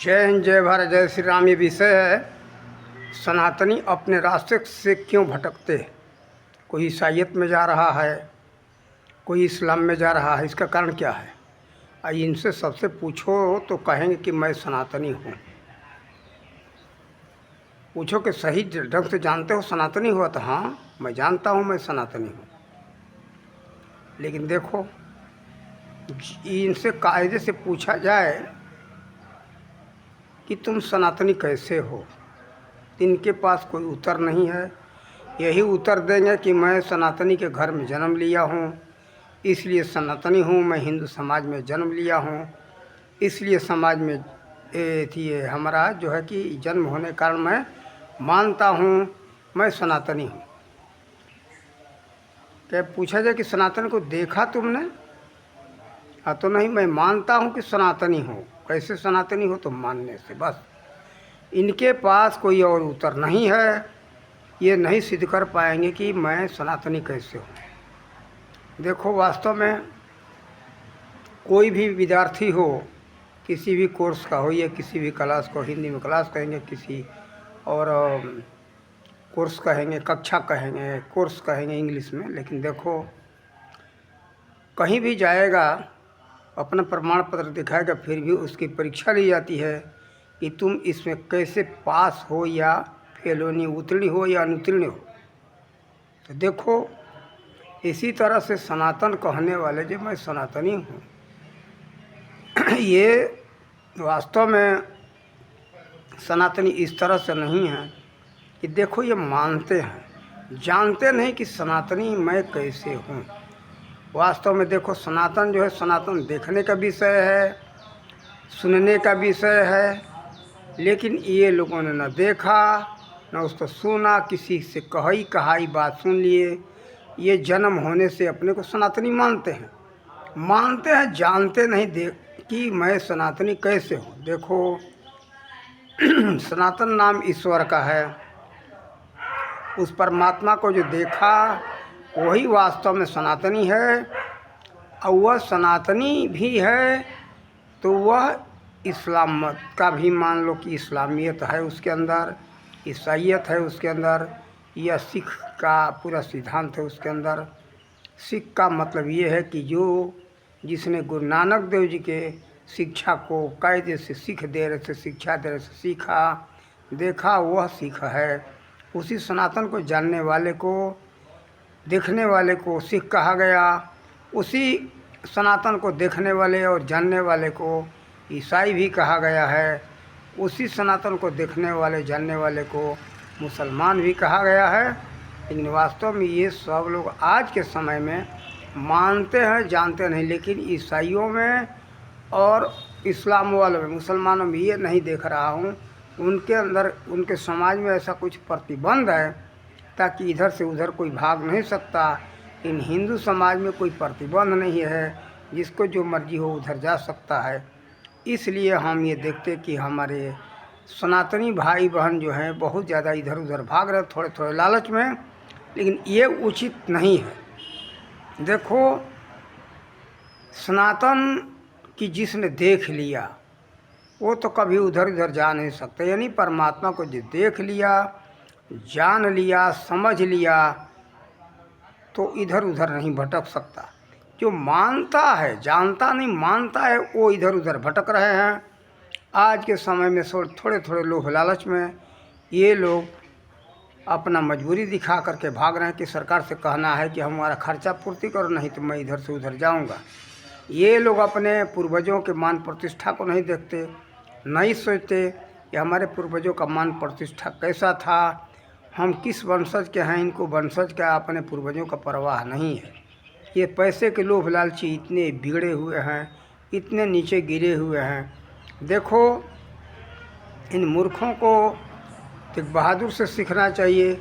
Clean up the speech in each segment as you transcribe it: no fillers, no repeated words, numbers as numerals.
जय हिंद, जय भारत, जय श्री राम। ये विषय है सनातनी अपने रास्ते से क्यों भटकते हैं। कोई ईसाइयत में जा रहा है, कोई इस्लाम में जा रहा है, इसका कारण क्या है। इनसे सबसे पूछो तो कहेंगे कि मैं सनातनी हूँ। पूछो कि सही ढंग से जानते हो सनातनी हुआ, तो हाँ मैं जानता हूँ मैं सनातनी हूँ। लेकिन देखो, इनसे कायदे से पूछा जाए कि तुम सनातनी कैसे हो, इनके पास कोई उत्तर नहीं है। यही उत्तर देंगे कि मैं सनातनी के घर में जन्म लिया हूँ, इसलिए सनातनी हूँ। मैं हिंदू समाज में जन्म लिया हूँ, इसलिए समाज में ये हमारा जो है कि जन्म होने के कारण मैं मानता हूँ मैं सनातनी हूँ। क्या पूछा जाए कि सनातन को देखा तुमने? हाँ तो नहीं, मैं मानता हूँ कि सनातनी हूँ। कैसे सनातनी हो? तो मानने से बस। इनके पास कोई और उत्तर नहीं है। ये नहीं सिद्ध कर पाएंगे कि मैं सनातनी कैसे हूँ। देखो, वास्तव में कोई भी विद्यार्थी हो, किसी भी कोर्स का हो या किसी भी क्लास को, हिंदी में क्लास कहेंगे, किसी और कोर्स कहेंगे, कक्षा कहेंगे, कोर्स कहेंगे इंग्लिश में। लेकिन देखो, कहीं भी जाएगा अपना प्रमाण पत्र दिखाएगा, फिर भी उसकी परीक्षा ली जाती है कि तुम इसमें कैसे पास हो या फेल हो, नहीं उत्तीर्ण हो या अनुत्तीर्ण हो। तो देखो, इसी तरह से सनातन कहने वाले जो मैं सनातनी हूँ ये वास्तव में सनातनी इस तरह से नहीं है कि देखो ये मानते हैं, जानते नहीं कि सनातनी मैं कैसे हूँ। वास्तव में देखो, सनातन जो है, सनातन देखने का विषय है, सुनने का विषय है। लेकिन ये लोगों ने न देखा न उसको सुना, किसी से कही कहाई बात सुन लिए। ये जन्म होने से अपने को सनातनी मानते हैं, जानते नहीं देख कि मैं सनातनी कैसे हूँ। देखो सनातन नाम ईश्वर का है। उस परमात्मा को जो देखा वही वास्तव में सनातनी है। और वह सनातनी भी है तो वह इस्लाम मत का भी मान लो कि इस्लामियत है उसके अंदर, ईसाइयत है उसके अंदर, या सिख का पूरा सिद्धांत है उसके अंदर। सिख का मतलब ये है कि जो जिसने गुरु नानक देव जी के शिक्षा को कायदे से शिक्षा दे रहे से सीखा देखा, वह सिख है। उसी सनातन को जानने वाले को, देखने वाले को सिख कहा गया। उसी सनातन को देखने वाले और जानने वाले को ईसाई भी कहा गया है। उसी सनातन को देखने वाले जानने वाले को मुसलमान भी कहा गया है। लेकिन वास्तव में ये सब लोग आज के समय में मानते हैं, जानते नहीं। लेकिन ईसाइयों में और इस्लाम वालों में, मुसलमानों में ये नहीं देख रहा हूँ उनके अंदर, उनके समाज में ऐसा कुछ प्रतिबंध है ताकि इधर से उधर कोई भाग नहीं सकता। इन हिंदू समाज में कोई प्रतिबंध नहीं है, जिसको जो मर्जी हो उधर जा सकता है। इसलिए हम ये देखते कि हमारे सनातनी भाई बहन जो हैं बहुत ज़्यादा इधर उधर भाग रहे, थोड़े थोड़े लालच में। लेकिन ये उचित नहीं है। देखो, सनातन की जिसने देख लिया वो तो कभी उधर उधर जा नहीं सकता। यानी परमात्मा को जो देख लिया, जान लिया, समझ लिया, तो इधर उधर नहीं भटक सकता। जो मानता है, जानता नहीं मानता है, वो इधर उधर भटक रहे हैं। आज के समय में थोड़े थोड़े लोभ लालच में ये लोग अपना मजबूरी दिखा करके भाग रहे हैं कि सरकार से कहना है कि हमारा खर्चा पूर्ति करो, नहीं तो मैं इधर से उधर जाऊंगा। ये लोग अपने पूर्वजों के मान प्रतिष्ठा को नहीं देखते, नहीं सोचते कि हमारे पूर्वजों का मान प्रतिष्ठा कैसा था, हम किस वंशज के हैं। इनको वंशज का, अपने पूर्वजों का परवाह नहीं है। ये पैसे के लोभ लालची इतने बिगड़े हुए हैं, इतने नीचे गिरे हुए हैं। देखो, इन मूर्खों को तेग बहादुर से सीखना चाहिए।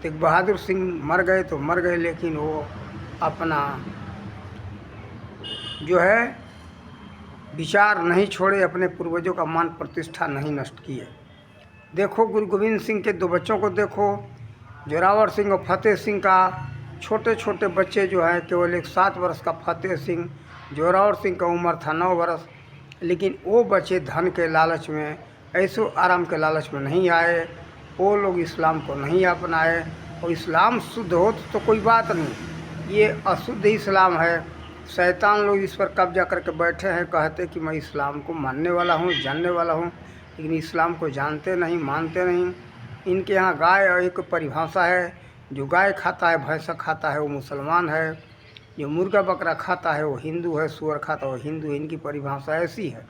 तेग बहादुर सिंह मर गए तो मर गए, लेकिन वो अपना जो है विचार नहीं छोड़े, अपने पूर्वजों का मान प्रतिष्ठा नहीं नष्ट किए। देखो, गुरु गोविंद सिंह के दो बच्चों को देखो, जोरावर सिंह और फतेह सिंह का। छोटे छोटे बच्चे जो हैं, केवल एक 7 वर्ष का फतेह सिंह, जोरावर सिंह का उम्र था 9 वर्ष। लेकिन वो बच्चे धन के लालच में, ऐसो आराम के लालच में नहीं आए, वो लोग इस्लाम को नहीं अपनाए। और इस्लाम शुद्ध हो तो कोई बात नहीं, ये अशुद्ध इस्लाम है। शैतान लोग इस पर कब्जा करके बैठे हैं, कहते कि मैं इस्लाम को मानने वाला हूँ, जानने वाला हूँ, लेकिन इस्लाम को जानते नहीं, मानते नहीं। इनके यहाँ गाय एक परिभाषा है, जो गाय खाता है, भैंसा खाता है, वो मुसलमान है। जो मुर्गा बकरा खाता है वो हिंदू है, सुअर खाता है वो हिंदू है। इनकी परिभाषा ऐसी है।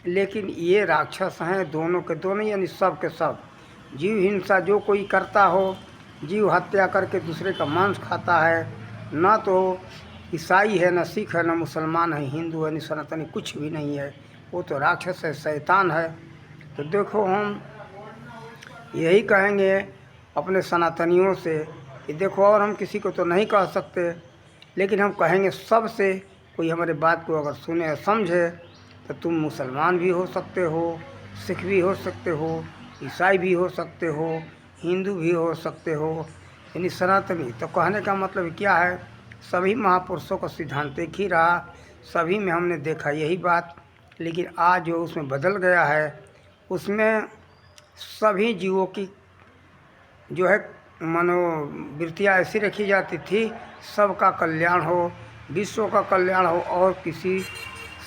लेकिन ये राक्षस हैं, दोनों के दोनों, यानी सब के सब। जीव हिंसा जो कोई करता हो, जीव हत्या करके दूसरे का मांस खाता है, ना तो ईसाई है, ना सिख है, ना मुसलमान है, हिंदू है, ना सनातनी, कुछ भी नहीं है। वो तो राक्षस है, शैतान है। तो देखो, हम यही कहेंगे अपने सनातनियों से कि देखो, और हम किसी को तो नहीं कह सकते, लेकिन हम कहेंगे सबसे, कोई हमारे बात को अगर सुने और समझे तो तुम मुसलमान भी हो सकते हो, सिख भी हो सकते हो, ईसाई भी हो सकते हो, हिंदू भी हो सकते हो, यानी सनातनी। तो कहने का मतलब क्या है, सभी महापुरुषों का सिद्धांत एक ही रहा, सभी में हमने देखा यही बात। लेकिन आज जो उसमें बदल गया है, उसमें सभी जीवों की जो है मनोवृत्तियाँ ऐसी रखी जाती थी, सबका कल्याण हो, विश्व का कल्याण हो। और किसी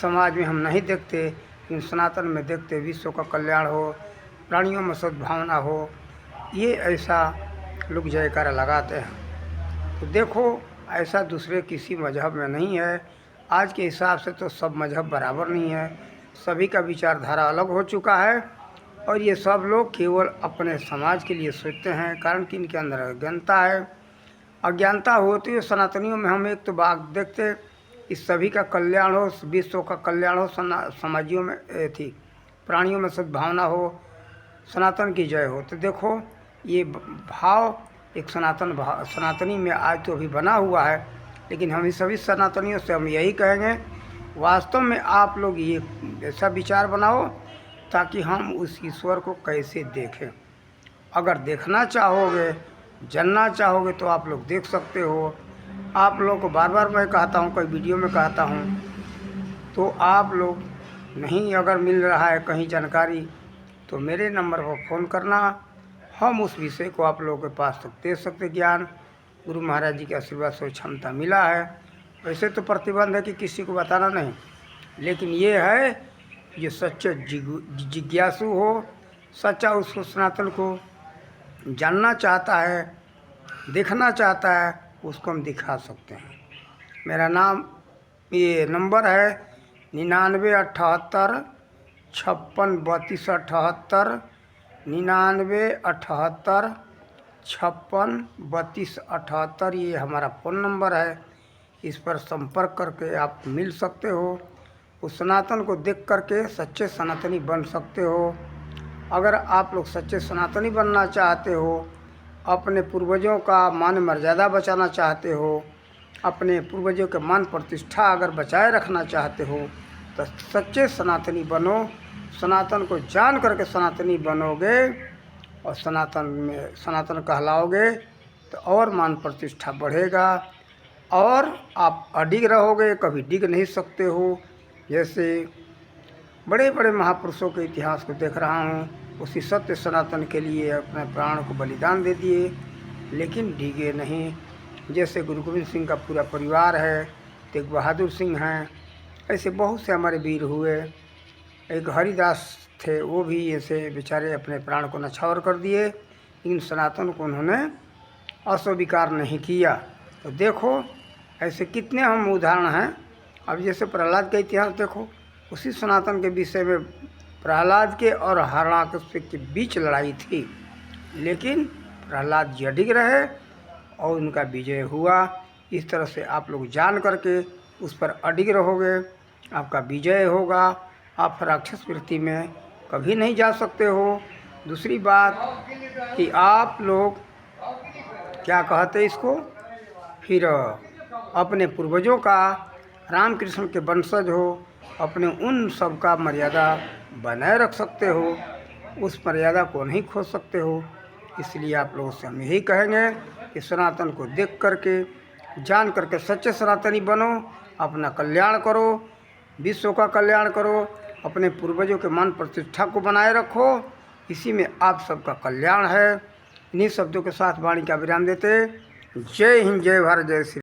समाज में हम नहीं देखते, लेकिन सनातन में देखते, विश्व का कल्याण हो, प्राणियों में सद्भावना हो, ये ऐसा लोग जयकारा लगाते हैं। तो देखो, ऐसा दूसरे किसी मजहब में नहीं है। आज के हिसाब से तो सब मजहब बराबर नहीं है, सभी का विचारधारा अलग हो चुका है, और ये सब लोग केवल अपने समाज के लिए सोचते हैं, कारण कि इनके अंदर अज्ञानता है। अज्ञानता होती है सनातनियों में। हम एक तो बात देखते, इस सभी का कल्याण हो, विश्व का कल्याण हो, समाजियों में थी, प्राणियों में सद्भावना हो, सनातन की जय हो। तो देखो, ये भाव एक सनातनी में आज तो अभी बना हुआ है। लेकिन हम इस सभी सनातनियों से हम यही कहेंगे, वास्तव में आप लोग ये ऐसा विचार बनाओ ताकि हम उस ईश्वर को कैसे देखें। अगर देखना चाहोगे, जानना चाहोगे, तो आप लोग देख सकते हो। आप लोग को बार बार मैं कहता हूँ, कोई वीडियो में कहता हूँ, तो आप लोग नहीं अगर मिल रहा है कहीं जानकारी, तो मेरे नंबर पर फ़ोन करना, हम उस विषय को आप लोगों के पास तक दे सकते। ज्ञान गुरु महाराज जी के आशीर्वाद से क्षमता मिला है। वैसे तो प्रतिबंध है कि किसी को बताना नहीं, लेकिन ये है, जो सच्चे जिज्ञासु हो, सच्चा उसको सनातन को जानना चाहता है, देखना चाहता है, उसको हम दिखा सकते हैं। मेरा नाम, ये नंबर है 9978 56 32 78, 9978 56 32 78। ये हमारा फ़ोन नंबर है। इस पर संपर्क करके आप मिल सकते हो। उस सनातन को देख करके सच्चे सनातनी बन सकते हो। अगर आप लोग सच्चे सनातनी बनना चाहते हो, अपने पूर्वजों का मान मर्यादा बचाना चाहते हो, अपने पूर्वजों के मान प्रतिष्ठा अगर बचाए रखना चाहते हो, तो सच्चे सनातनी बनो। सनातन को जान करके सनातनी बनोगे और सनातन में सनातन कहलाओगे, तो और मान प्रतिष्ठा बढ़ेगा, और आप अडिग रहोगे, कभी डिग नहीं सकते हो। जैसे बड़े बड़े महापुरुषों के इतिहास को देख रहा हूँ, उसी सत्य सनातन के लिए अपने प्राण को बलिदान दे दिए, लेकिन डिगे नहीं। जैसे गुरु गोविंद सिंह का पूरा परिवार है, तेग बहादुर सिंह हैं, ऐसे बहुत से हमारे वीर हुए। एक हरिदास थे, वो भी ऐसे बेचारे अपने प्राण को न्यौछावर कर दिए, लेकिन सनातन को उन्होंने अस्वीकार नहीं किया। तो देखो, ऐसे कितने हम उदाहरण हैं। अब जैसे प्रहलाद का इतिहास देखो, उसी सनातन के विषय में प्रहलाद के और हिरण्यकश्यप के बीच लड़ाई थी, लेकिन प्रहलाद जी अडिग रहे और उनका विजय हुआ। इस तरह से आप लोग जान करके उस पर अडिग रहोगे, आपका विजय होगा। आप राक्षस वृत्ति में कभी नहीं जा सकते हो। दूसरी बात कि आप लोग क्या कहते इसको, फिर अपने पूर्वजों का, रामकृष्ण के वंशज हो, अपने उन सब का मर्यादा बनाए रख सकते हो, उस मर्यादा को नहीं खो सकते हो। इसलिए आप लोगों से हम यही कहेंगे कि सनातन को देख करके, जान करके सच्चे सनातनी बनो, अपना कल्याण करो, विश्व का कल्याण करो, अपने पूर्वजों के मान प्रतिष्ठा को बनाए रखो, इसी में आप सबका कल्याण है। इन्हीं शब्दों के साथ वाणी का विराम देते। जय हिंद, जय भारत, जय श्री।